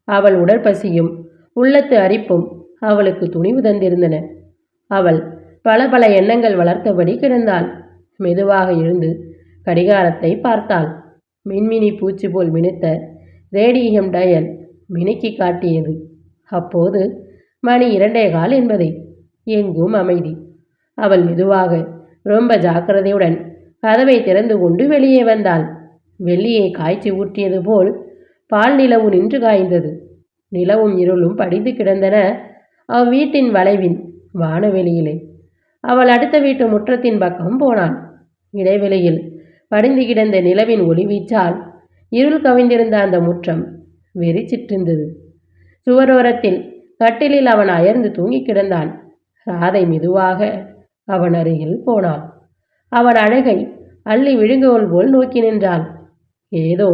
அவள் உடற்பசியும் உள்ளத்து அரிப்பும் அவளுக்கு துணிவு தந்திருந்தன. அவள் பல பல எண்ணங்கள் வளர்த்தபடி கிடந்தாள். மெதுவாக எழுந்து கடிகாரத்தை பார்த்தாள். மின்மினி பூச்சி போல் மினுத்த ரேடியம் டயல் மினுக்கி காட்டியது. அப்போது மணி 2:15 என்பதை. எங்கும் அமைதி. அவள் மெதுவாக ரொம்ப ஜாக்கிரதையுடன் கதவை திறந்து கொண்டு வெளியே வந்தாள். வெள்ளியை காய்ச்சி ஊற்றியது போல் பால் நிலவு நின்று காய்ந்தது. நிலவும் இருளும் படிந்து கிடந்தன அவ்வீட்டின் வளைவின் வானவெளியிலே. அவள் அடுத்த வீட்டு முற்றத்தின் பக்கம் போனாள். இடைவெளியில் படிந்து கிடந்த நிலவின் ஒளிவீச்சால் இருள் கவிந்திருந்த அந்த முற்றம் வெறிச்சிட்டிருந்தது. சுவரோரத்தில் கட்டிலில் அவன் அயர்ந்து தூங்கி கிடந்தான். ராதை மெதுவாக அவன் அருகில் போனாள். அவன் அழகை அள்ளி விழுங்குவள் போல் நோக்கி நின்றாள். ஏதோ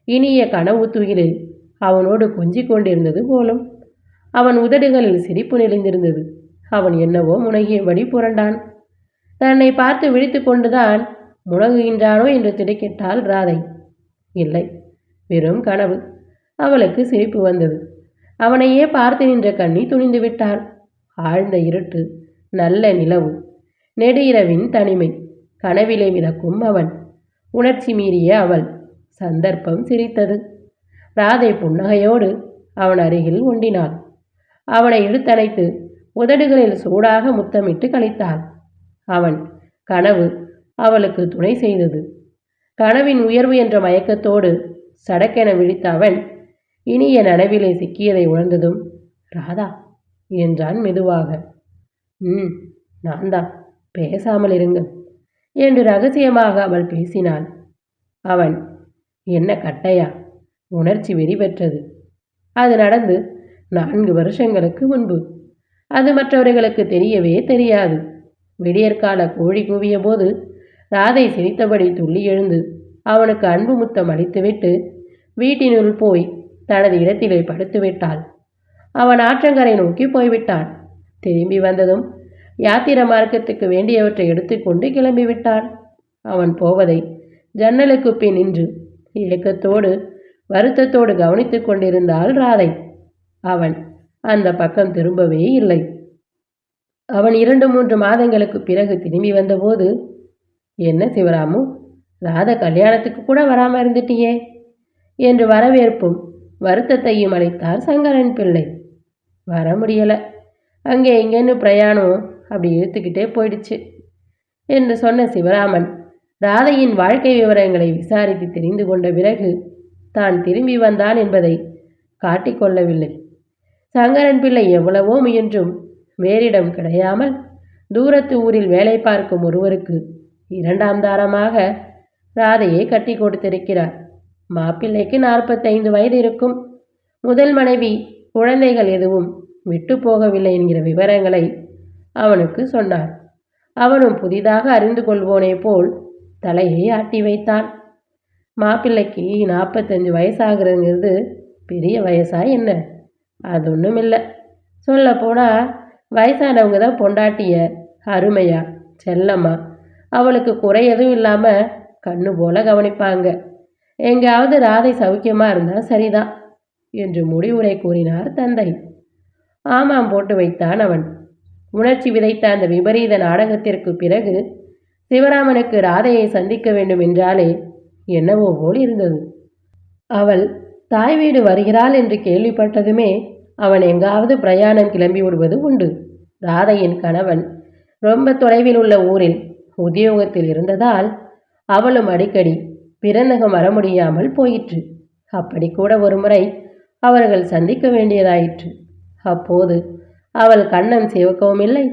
இனிய கனவு துயிலில் அவனோடு கொஞ்சிக் கொண்டிருந்தது போலும். அவன் உதடுகளில் சிரிப்பு நெளிந்திருந்தது. அவன் என்னவோ முனகியபடி புரண்டான். தன்னை பார்த்து விழித்து கொண்டுதான் முனகுகின்றானோ என்று திடுக்கிட்டாள் ராதை. இல்லை, வெறும் கனவு. அவளுக்கு சிரிப்பு வந்தது. அவனையே பார்த்து நின்ற கண்ணி துணிந்து விட்டாள். ஆழ்ந்த இருட்டு, நல்ல நிலவு, நெடு இரவின் தனிமை, கனவிலே மிதக்கும் அவன், உணர்ச்சி மீறிய அவள். சந்தர்ப்பம் சிரித்தது. ராதை புன்னகையோடு அவன் அருகில் ஒண்டினாள். அவனை இழுத்தணைத்து உதடுகளில் சூடாக முத்தமிட்டு கழித்தாள். அவன் கனவு அவளுக்கு துணை செய்தது. கனவின் உயர்வு என்ற மயக்கத்தோடு சடக்கென விழித்த அவன் இனிய நனவிலே சிக்கியதை உணர்ந்ததும், ராதா என்றான் மெதுவாக. நான் தான், பேசாமல் இருங்கள் என்று ரகசியமாக அவள் பேசினாள். அவன், என்ன கட்டையா? உணர்ச்சி வெறி பெற்றது. அது நடந்து 4 வருஷங்களுக்கு முன்பு. அது மற்றவர்களுக்கு தெரியவே தெரியாது. விடியற்கால கோழி கூவிய போது ராதை சிரித்தபடி துள்ளி எழுந்து அவனுக்கு அன்பு முத்தம் அளித்துவிட்டு வீட்டினுள் போய் தனது இடத்திலே படுத்துவிட்டாள். அவன் ஆற்றங்கரை நோக்கி போய்விட்டான். திரும்பி வந்ததும் யாத்திர மார்க்கத்துக்கு வேண்டியவற்றை எடுத்துக்கொண்டு கிளம்பிவிட்டான். அவன் போவதை ஜன்னலுக்கு பின் நின்று ஏக்கத்தோடு வருத்தத்தோடு கவனித்து கொண்டிருந்தாள் ராதை. அவன் அந்த பக்கம் திரும்பவே இல்லை. அவன் 2-3 மாதங்களுக்கு பிறகு திரும்பி வந்தபோது, என்ன சிவராமு, ராத கல்யாணத்துக்கு கூட வராமல் இருந்துட்டியே என்று வரவேற்பும் வருத்தத்தையும் அளித்தார் சங்கரன் பிள்ளை. வர முடியலை, அங்கே எங்கேன்னு பிரயாணம் அப்படி இழுத்துக்கிட்டே போயிடுச்சு என்று சொன்ன சிவராமன் ராதையின் வாழ்க்கை விவரங்களை விசாரித்து தெரிந்து கொண்ட பிறகு தான் திரும்பி வந்தான் என்பதை காட்டிக்கொள்ளவில்லை. சங்கரன் பிள்ளை எவ்வளவோ முயன்றும் வேறிடம் கிடையாமல் தூரத்து ஊரில் வேலை பார்க்கும் ஒருவருக்கு 2ஆம் தாரமாக ராதையை கட்டி கொடுத்திருக்கிறார். மாப்பிள்ளைக்கு 45 வயது இருக்கும். முதல் மனைவி குழந்தைகள் எதுவும் விட்டு போகவில்லை என்கிற விவரங்களை அவனுக்கு சொன்னார். அவனும் புதிதாக அறிந்து கொள்வோனே போல் தலையை ஆட்டி வைத்தான். மாப்பிள்ளைக்கு 45 வயசாகிறதுங்கிறது பெரிய வயசா என்ன? அது ஒன்றும் இல்லை. சொல்லப்போனால் வயசானவங்க தான் பொண்டாட்டிய அருமையா செல்லம்மா அவளுக்கு குறை எதுவும் இல்லாமல் கண்ணு போல கவனிப்பாங்க. எங்காவது ராதை சௌக்கியமாக இருந்தால் சரிதான் என்று முடிவுரை கூறினார் தந்தை. ஆமாம் போட்டு வைத்தான் அவன். உணர்ச்சி விதைத்த அந்த விபரீத நாடகத்திற்கு பிறகு சிவராமனுக்கு ராதையை சந்திக்க வேண்டும் என்றாலே என்னவோ போல் இருந்தது. அவள் தாய் வீடு வருகிறாள் என்று கேள்விப்பட்டதுமே அவன் எங்காவது பிரயாணம் கிளம்பி விடுவது உண்டு. ராதையின் கணவன் ரொம்ப தொலைவில் உள்ள ஊரில் உத்தியோகத்தில் இருந்ததால் அவளும் அடிக்கடி பிறந்தகம் வர முடியாமல் போயிற்று. அப்படி கூட ஒரு முறை அவர்கள் சந்திக்க வேண்டியதாயிற்று. அப்போது அவள் கண்ணன் சிவக்கவும் இல்லை,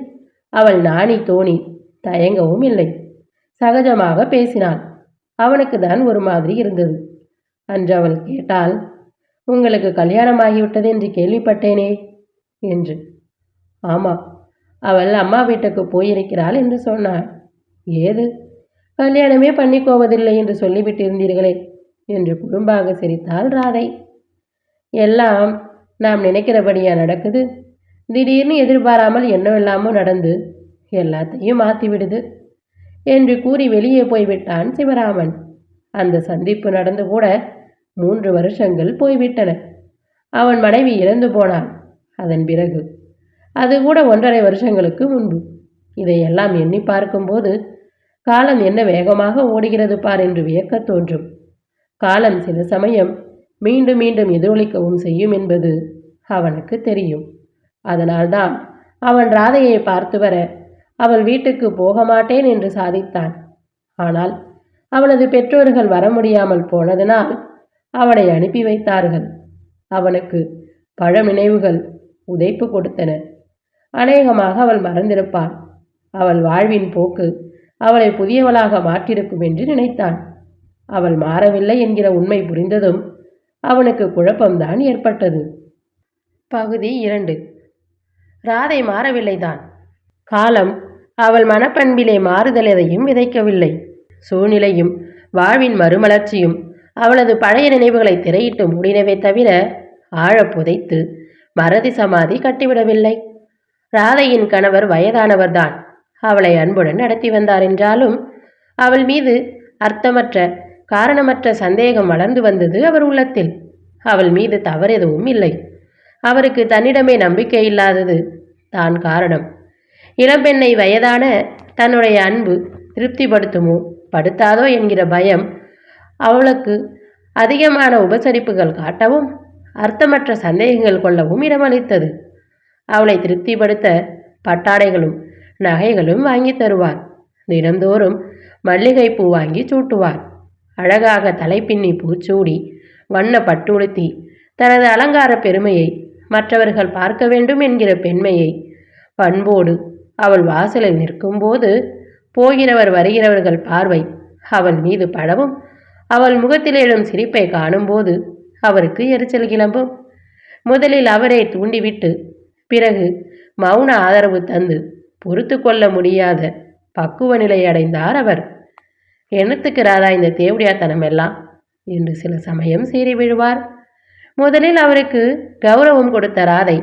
அவள் நாணி தோணி தயங்கவும் இல்லை. சகஜமாக பேசினாள். அவனுக்கு தான் ஒரு மாதிரி இருந்தது. அன்று அவள் கேட்டாள், உங்களுக்கு கல்யாணமாகிவிட்டது என்று கேள்விப்பட்டேனே என்று. ஆமாம், அவள் அம்மா வீட்டுக்கு போயிருக்கிறாள் என்று சொன்னாள். ஏது, கல்யாணமே பண்ணிக்கோவதில்லை என்று சொல்லிவிட்டிருந்தீர்களே என்று குறும்பாக சிரித்தாள் ராதை. எல்லாம் நாம் நினைக்கிறபடியா நடக்குது? திடீர்னு எதிர்பாராமல் என்னவெல்லாமோ நடந்து எல்லாத்தையும் மாற்றிவிடுது என்று கூறி வெளியே போய்விட்டான் சிவராமன். அந்த சந்திப்பு நடந்து கூட 3 வருஷங்கள் போய்விட்டன. அவன் மனைவி இறந்து போனான். அதன் பிறகு அது கூட 1.5 வருஷங்களுக்கு முன்பு. இதையெல்லாம் எண்ணி பார்க்கும்போது காலம் என்ன வேகமாக ஓடுகிறது பார் என்று வியக்க தோன்றும். காலம் சில சமயம் மீண்டும் மீண்டும் எதிரொலிக்கவும் செய்யும் என்பது அவனுக்கு தெரியும். அதனால்தான் அவன் ராதையை பார்த்து வர அவள் வீட்டுக்கு போக மாட்டேன் என்று சாதித்தான். ஆனால் அவனது பெற்றோர்கள் வர முடியாமல் போனதனால் அவனை அனுப்பி வைத்தார்கள். அவனுக்கு பழ நினைவுகள் உதைப்பு கொடுத்தன. அநேகமாக அவள் மறந்திருப்பாள். அவள் வாழ்வின் போக்கு அவளை புதியவளாக மாற்றிருக்கும் என்று நினைத்தான். அவள் மாறவில்லை என்கிற உண்மை புரிந்ததும் அவனுக்கு குழப்பம்தான் ஏற்பட்டது. பகுதி 2. ராதை மாறவில்லைதான். காலம் அவள் மனப்பண்பிலே மாறுதல் எதையும் விதைக்கவில்லை. சூழ்நிலையும் வாழ்வின் மறுமலர்ச்சியும் அவளது பழைய நினைவுகளை திரையிட்டு மூடினவே தவிர ஆழ புதைத்து மறதி சமாதி கட்டிவிடவில்லை. ராதையின் கணவர் வயதானவர்தான். அவளை அன்புடன் நடத்தி வந்தார் என்றாலும் அவள் மீது அர்த்தமற்ற காரணமற்ற சந்தேகம் வளர்ந்து வந்தது அவர் உள்ளத்தில். அவள் மீது தவறெதுவும் இல்லை. அவருக்கு தன்னிடமே நம்பிக்கை இல்லாதது தான் காரணம். இளம்பெண்ணை வயதான தன்னுடைய அன்பு திருப்திப்படுத்துமோ படுத்தாதோ என்கிற பயம் அவளுக்கு அதிகமான உபசரிப்புகள் காட்டவும் அர்த்தமற்ற சந்தேகங்கள் கொள்ளவும் இடமளித்தது. அவளை திருப்திப்படுத்த பட்டாடைகளும் நகைகளும் வாங்கி தருவார். தினந்தோறும் மல்லிகைப்பூ வாங்கி சூட்டுவார். அழகாக தலைப்பின்னி பூச்சூடி வண்ண பட்டுடுத்தி தனது அலங்கார பெருமையை மற்றவர்கள் பார்க்க வேண்டும் என்கிற பெண்மையை பண்போடு அவள் வாசலில் நிற்கும்போது போகிறவர் வருகிறவர்கள் பார்வை அவள் மீது படவும் அவள் முகத்தில் எழும் சிரிப்பை காணும்போது அவருக்கு எரிச்சல் கிளம்பும். முதலில் அவரை தூண்டிவிட்டு பிறகு மௌன ஆதரவு தந்து பொறுத்து கொள்ள முடியாத பக்குவ நிலை அடைந்தார் அவர். என்னத்துக்கு ராதா இந்த தேவடியாத்தனம் எல்லாம் என்று சில சமயம் சீறி விழுவார். முதலில் அவருக்கு கௌரவம் கொடுத்த ராதை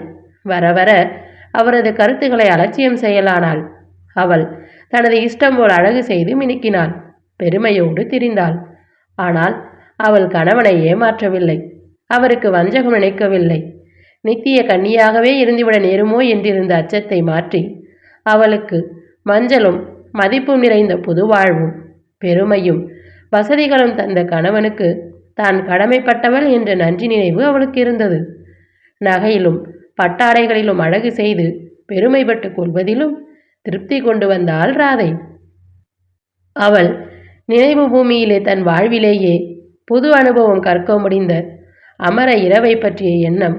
வர வர அவரது கருத்துக்களை அலட்சியம் செய்யலானாள். அவள் தனது இஷ்டம் போல் அழகு செய்து மினுக்கினாள். பெருமையோடு திரிந்தாள். ஆனால் அவள் கணவனை ஏமாற்றவில்லை. அவருக்கு வஞ்சகம் நினைக்கவில்லை. நித்திய கன்னியாகவே இருந்துவிட நேருமோ என்றிருந்த அச்சத்தை மாற்றி அவளுக்கு மஞ்சளும் மதிப்பும் நிறைந்த புது வாழ்வும் பெருமையும் வசதிகளும் தந்த கணவனுக்கு தான் கடமைப்பட்டவள் என்ற நன்றி நினைவு அவளுக்கு இருந்தது. நகையிலும் பட்டாடைகளிலும் அழகு செய்து பெருமைப்பட்டு கொள்வதிலும் திருப்தி கொண்டு வந்தாள் ராதை. அவள் நினைவு பூமியிலே தன் வாழ்விலேயே புது அனுபவம் கற்க முடிந்த அமர இரவை பற்றிய எண்ணம்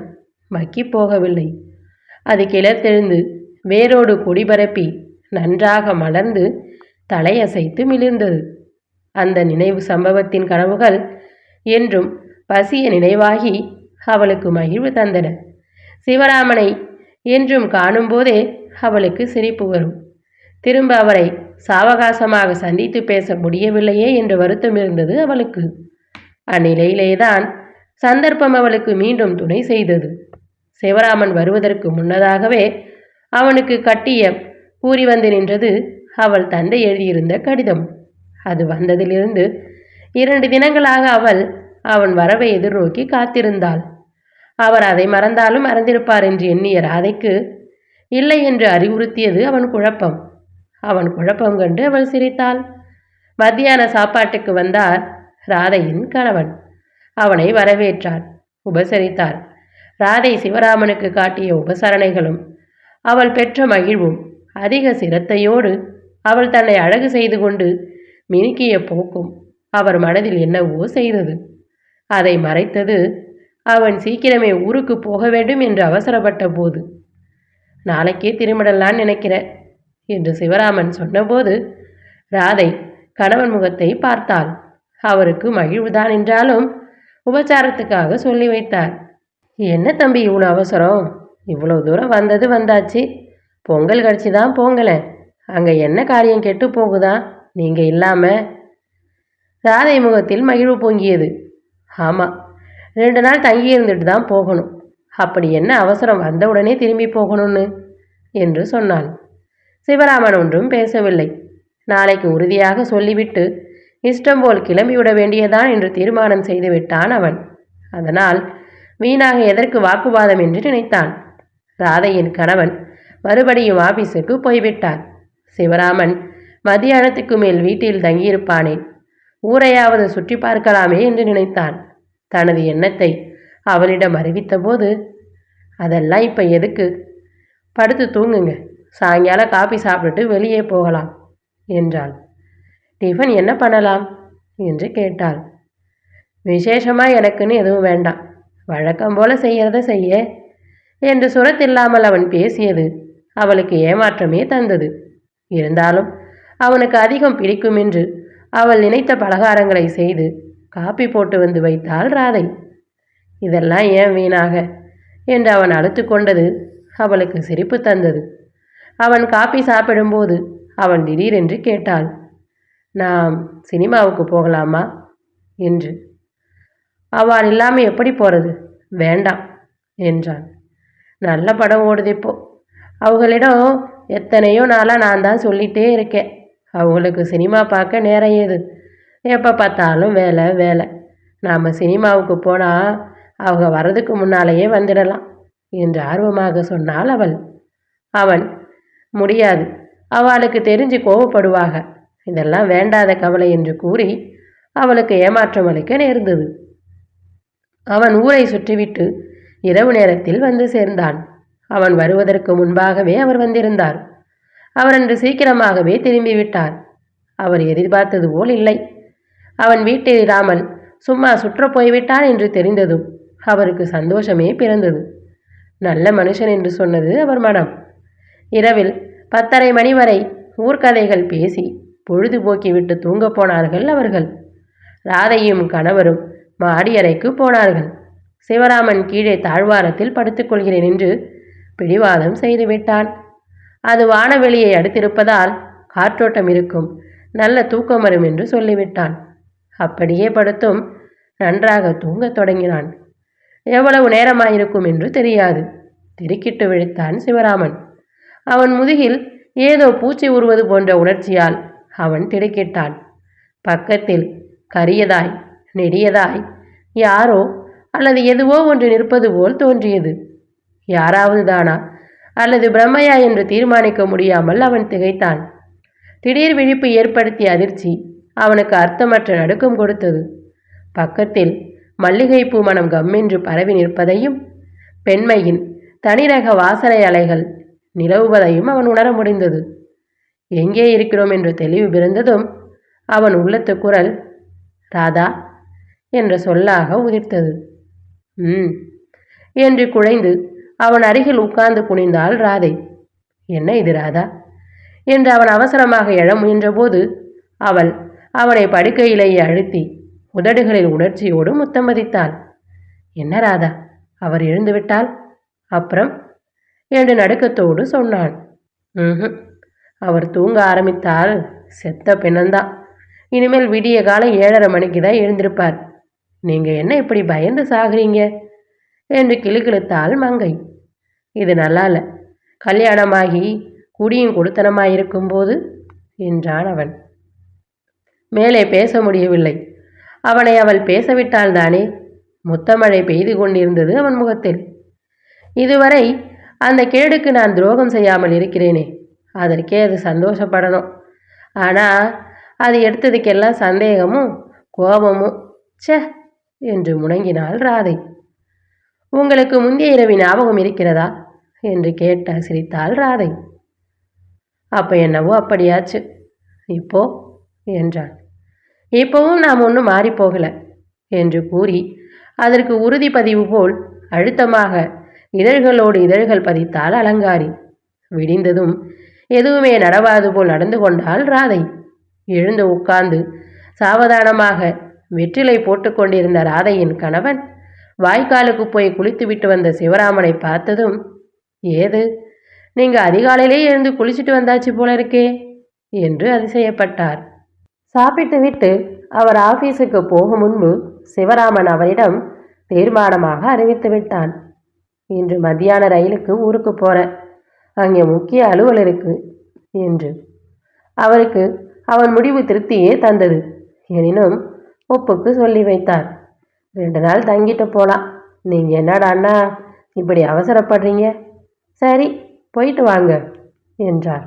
மக்கி போகவில்லை. அது கிளர்த்தெழுந்து வேரோடு கொடிபரப்பி நன்றாக மலர்ந்து தலையசைத்து மிளிர்ந்தது. அந்த நினைவு சம்பவத்தின் கனவுகள் என்றும் பசிய நினைவாகி அவளுக்கு மகிழ்வு தந்தன. சிவராமனை என்றும் காணும்போதே அவளுக்கு சிரிப்பு வரும். திரும்ப அவரை சாவகாசமாக சந்தித்து பேச முடியவில்லையே என்று வருத்தம் இருந்தது அவளுக்கு. அந்நிலையிலேதான் சந்தர்ப்பம் அவளுக்கு மீண்டும் துணை செய்தது. சிவராமன் வருவதற்கு முன்னதாகவே அவனுக்கு கட்டிய கூறி வந்து நின்றது அவள் தந்தை எழுதியிருந்த கடிதம். அது வந்ததிலிருந்து 2 தினங்களாக அவள் அவன் வரவை எதிர்நோக்கி காத்திருந்தாள். அவர் அதை மறந்தாலும் மறந்திருப்பார் என்று எண்ணிய ராதைக்கு இல்லை என்று அறிவுறுத்தியது அவன் குழப்பம். அவன் குழப்பம் கண்டு அவள் சிரித்தாள். மத்தியான சாப்பாட்டுக்கு வந்தார் ராதையின் கணவன். அவனை வரவேற்றார், உபசரித்தார். ராதை சிவராமனுக்கு காட்டிய உபசரணைகளும் அவள் பெற்ற மகிழ்வும் அதிக சிரத்தையோடு அவள் தன்னை அழகு செய்து கொண்டு மினுக்கிய போக்கும் அவர் மனதில் என்னவோ செய்தது. அதை மறைத்தது அவன் சீக்கிரமே ஊருக்கு போக வேண்டும் என்று அவசரப்பட்ட போது. நாளைக்கே திரும்பிடலான் நினைக்கிறேன் என்று சிவராமன் சொன்னபோது ராதை கணவன் முகத்தை பார்த்தாள். அவருக்கு மகிழ்வுதான் என்றாலும் உபச்சாரத்துக்காக சொல்லி வைத்தார். என்ன தம்பி இவ்வளோ அவசரம்? இவ்வளோ தூரம் வந்தது வந்தாச்சு. பொங்கல் கழிச்சு தான் போங்களேன். அங்கே என்ன காரியம் கெட்டு போகுதா நீங்கள் இல்லாமல்? ராதை முகத்தில் மகிழ்வு பொங்கியது. ஆமாம், 2 நாள் தங்கி இருந்துட்டு தான் போகணும். அப்படி என்ன அவசரம் வந்தவுடனே திரும்பி போகணும்னு என்று சொன்னாள். சிவராமன் ஒன்றும் பேசவில்லை. நாளைக்கு உறுதியாக சொல்லிவிட்டு இஷ்டம் போல் கிளம்பிவிட வேண்டியதான் என்று தீர்மானம் செய்து விட்டான் அவன். அதனால் வீணாக எதற்கு வாக்குவாதம் என்று நினைத்தான். ராதையின் கணவன் மறுபடியும் ஆபீஸுக்கு போய்விட்டார். சிவராமன் மத்தியானத்துக்கு மேல் வீட்டில் தங்கியிருப்பானேன், ஊரையாவது சுற்றி பார்க்கலாமே என்று நினைத்தான். தனது எண்ணத்தை அவளிடம் அறிவித்த போது, அதெல்லாம் இப்போ எதுக்கு, படுத்து தூங்குங்க, சாயங்காலம் காபி சாப்பிட்டுட்டு வெளியே போகலாம் என்றாள். டிஃபன் என்ன பண்ணலாம் என்று கேட்டாள். விசேஷமாக எனக்குன்னு எதுவும் வேண்டாம், வழக்கம் போல செய்யறத செய்ய என்று சுரத்தில்லாமல் அவன் பேசியது அவளுக்கு ஏமாற்றமே தந்தது. இருந்தாலும் அவனுக்கு அதிகம் பிடிக்கும் என்று அவள் நினைத்த பலகாரங்களை செய்து காப்பி போட்டு வந்து வைத்தாள் ராதை. இதெல்லாம் ஏன் வீணாக என்று அவன் அழுத்து கொண்டது அவளுக்கு சிரிப்பு தந்தது. அவன் காப்பி சாப்பிடும்போது அவன் திடீரென்று கேட்டாள், நாம் சினிமாவுக்கு போகலாமா என்று. அவள் இல்லாமல் எப்படி போகிறது? வேண்டாம் என்றான். நல்ல படம் ஓடுது இப்போ. அவங்களிடம் எத்தனையோ நாளாக நான் தான் சொல்லிகிட்டே இருக்கேன், அவங்களுக்கு சினிமா பார்க்க நேரம் ஏது, எப்போ பார்த்தாலும் வேலை வேலை. நாம் சினிமாவுக்கு போனால் அவங்க வர்றதுக்கு முன்னாலேயே வந்துடலாம் என்று ஆர்வமாக சொன்னாள் அவள். அவன், முடியாது, அவளுக்கு தெரிஞ்சு கோவப்படுவாங்க, இதெல்லாம் வேண்டாத கவலை என்று கூறி அவளுக்கு ஏமாற்றம் அளிக்க நேர்ந்தது. அவன் ஊரை சுற்றிவிட்டு இரவு நேரத்தில் வந்து சேர்ந்தான். அவன் வருவதற்கு முன்பாகவே அவர் வந்திருந்தார். அவர் அன்று சீக்கிரமாகவே திரும்பிவிட்டார். அவர் எதிர்பார்த்தது போல் இல்லை. அவன் வீட்டில் இராமல் சும்மா சுற்ற போய்விட்டான் என்று தெரிந்ததும் அவருக்கு சந்தோஷமே பிறந்தது. நல்ல மனுஷன் என்று சொன்னது அவர் மனம். இரவில் 10:30 மணி வரை ஊர்க்கதைகள் பேசி பொழுதுபோக்கிவிட்டு தூங்க போனார்கள் அவர்கள். ராதையும் கணவரும் மாடி அறைக்கு போனார்கள். சிவராமன் கீழே தாழ்வாரத்தில் படுத்துக்கொள்கிறேன் என்று பிடிவாதம் செய்துவிட்டான். அது வானவெளியை அடுத்திருப்பதால் காற்றோட்டம் இருக்கும், நல்ல தூக்கம் வரும் என்று சொல்லிவிட்டான். அப்படியே படுத்தும் நன்றாக தூங்கத் தொடங்கினான். எவ்வளவு நேரமாயிருக்கும் என்று தெரியாது. திடுக்கிட்டு விழித்தான் சிவராமன். அவன் முதுகில் ஏதோ பூச்சி உருவது போன்ற உணர்ச்சியால் அவன் திடுக்கிட்டான். பக்கத்தில் கரியதாய் நெடியதாய் யாரோ அல்லது எதுவோ ஒன்று நிற்பது போல் தோன்றியது. யாராவது தானா அல்லது பிரம்மையா என்று தீர்மானிக்க முடியாமல் அவன் திகைத்தான். திடீர் விழிப்பு ஏற்படுத்திய அதிர்ச்சி அவனுக்கு அர்த்தமற்ற நடுக்கம் கொடுத்தது. பக்கத்தில் மல்லிகைப்பூ மனம் கம்மென்று பரவி நிற்பதையும் பெண்மையின் தனிரக வாசனை அலைகள் நிலவுவதையும் அவன் உணர முடிந்தது. எங்கே இருக்கிறோம் என்று தெளிவு பிறந்ததும் அவன் உள்ளத்து குரல் ராதா என்ற சொல்லாக உதிர்த்தது. என்று குழைந்து அவன் அருகில் உட்கார்ந்து குனிந்தாள் ராதை. என்ன இது ராதா என்று அவன் அவசரமாக எழ முயன்றபோது அவள் அவனை படுக்கையிலேயே அழுத்தி உதடுகளில் உணர்ச்சியோடு முத்தமதித்தாள். என்ன ராதா, அவர் எழுந்துவிட்டால் அப்புறம் என்று நடுக்கத்தோடு சொன்னான். அவர் தூங்க ஆரம்பித்தால் செத்த பிணந்தான். இனிமேல் விடிய காலம் 7:30 மணிக்கு தான் எழுந்திருப்பார். நீங்கள் என்ன இப்படி பயந்து சாகுறீங்க என்று கிளுகிளுத்தாள் மங்கை. இது நல்லால, கல்யாணமாகி குடியும் கொடுத்தனமாயிருக்கும்போது என்றான் அவன். மேலே பேச முடியவில்லை. அவனை அவள் பேசவிட்டால்தானே. முத்தமழை பெய்து கொண்டிருந்தது அவன் முகத்தில். இதுவரை அந்த கேடுக்கு நான் துரோகம் செய்யாமல் இருக்கிறேனே, அதற்கே அது சந்தோஷப்படணும். ஆனால் அது எடுத்ததுக்கெல்லாம் சந்தேகமும் கோபமும். சே என்று முணங்கினாள் ராதை. உங்களுக்கு முந்தைய இரவி ஞாபகம் இருக்கிறதா என்று கேட்ட சிரித்தாள் ராதை. அப்போ என்னவோ அப்படியாச்சு. இப்போ என்றான். இப்போவும் நாம் ஒன்றும் மாறிப்போகலை என்று கூறி அதற்கு உறுதி பதிவு போல் அழுத்தமாக இதழ்களோடு இதழ்கள் பதித்தாள் அலங்காரி. விடிந்ததும் எதுவுமே நடவாது போல் நடந்து கொண்டாள் ராதை. எழுந்து உட்கார்ந்து சாவதானமாக வெற்றிலை போட்டுக்கொண்டிருந்த ராதையின் கணவன் வாய்க்காலுக்கு போய் குளித்துவிட்டு வந்த சிவராமனை பார்த்ததும், ஏது, நீங்கள் அதிகாலையிலே எழுந்து குளிச்சுட்டு வந்தாச்சு போல இருக்கே என்று அதிசயப்பட்டார். சாப்பிட்டு விட்டு அவர் ஆபீஸுக்கு போகும் முன்பு சிவராமன் அவரிடம் தீர்மானமாக அறிவித்து விட்டான். இன்று மத்தியான ரயிலுக்கு ஊருக்கு போகிறேன், அங்கே முக்கிய அலுவல் இருக்கு என்று. அவருக்கு அவன் முடிவு திருப்தியே தந்தது. எனினும் ஒப்புக்கு சொல்லி வைத்தார். 2 நாள் தங்கிட்டு போகலாம். நீங்கள் என்னடான்னா இப்படி அவசரப்படுறீங்க? சரி, போயிட்டு வாங்க என்றார்.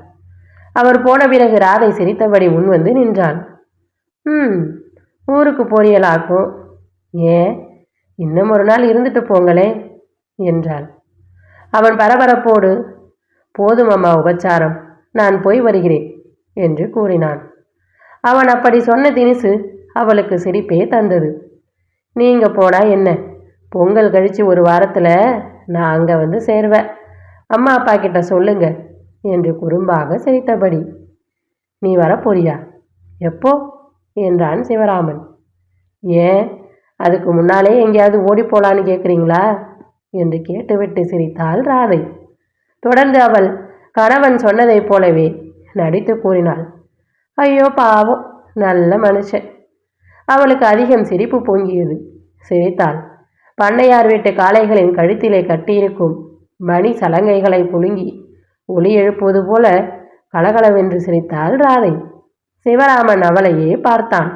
அவர் போன பிறகு ராதை சிரித்தபடி முன் வந்து நின்றாள். ஊருக்கு போறியலாக்கும். ஏன், இன்னும் ஒரு நாள் இருந்துட்டு போங்களே என்றாள். அவன் பரபரப்போடு, போதும் அம்மா உபச்சாரம், நான் போய் வருகிறேன் என்று கூறினான். அவன் அப்படி சொன்ன தினுசு அவளுக்கு சிரிப்பே தந்தது. நீங்கள் போனால் என்ன, பொங்கல் கழித்து ஒரு வாரத்தில் நான் அங்கே வந்து சேருவேன். அம்மா அப்பா கிட்ட சொல்லுங்க என்று குறும்பாக சிரித்தபடி. நீ வரப்போறியா? எப்போ என்றான் சிவராமன். ஏன், அதுக்கு முன்னாலே எங்கேயாவது ஓடி போலான்னு கேட்குறீங்களா என்று கேட்டுவிட்டு சிரித்தாள் ராதை. தொடர்ந்து அவள் கணவன் சொன்னதைப் போலவே நடித்து கூறினாள். ஐயோ பாவம், நல்ல மனுஷன். அவளுக்கு அதிகம் சிரிப்பு பொங்கியது. சிரித்தாள். பண்ணையார் வீட்டு காளைகளின் கழுத்திலே கட்டியிருக்கும் மணி சலங்கைகளை புழுங்கி ஒளி எழுப்புவது போல கலகலவென்று சிரித்தாள் ராதை. சிவராமன் அவளையே பார்த்தான்.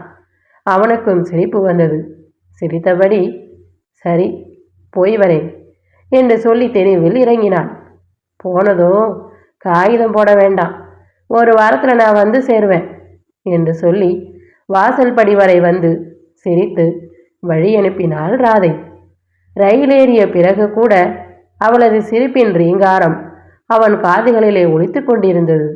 அவனுக்கும் சிரிப்பு வந்தது. சிரித்தபடி, சரி போய் வரேன் என்று சொல்லி தெருவில் இறங்கினான். போனதும் காகிதம் போட வேண்டாம், ஒரு வாரத்தில் நான் வந்து சேருவேன் என்று சொல்லி வாசல் படி வரை வந்து சிரித்து வழி அனுப்பினாள் ராதை. ரயில் ஏறிய பிறகு கூட அவளது சிரிப்பின் ரீங்காரம் அவன் காதுகளிலே ஒலித்து கொண்டிருந்தது.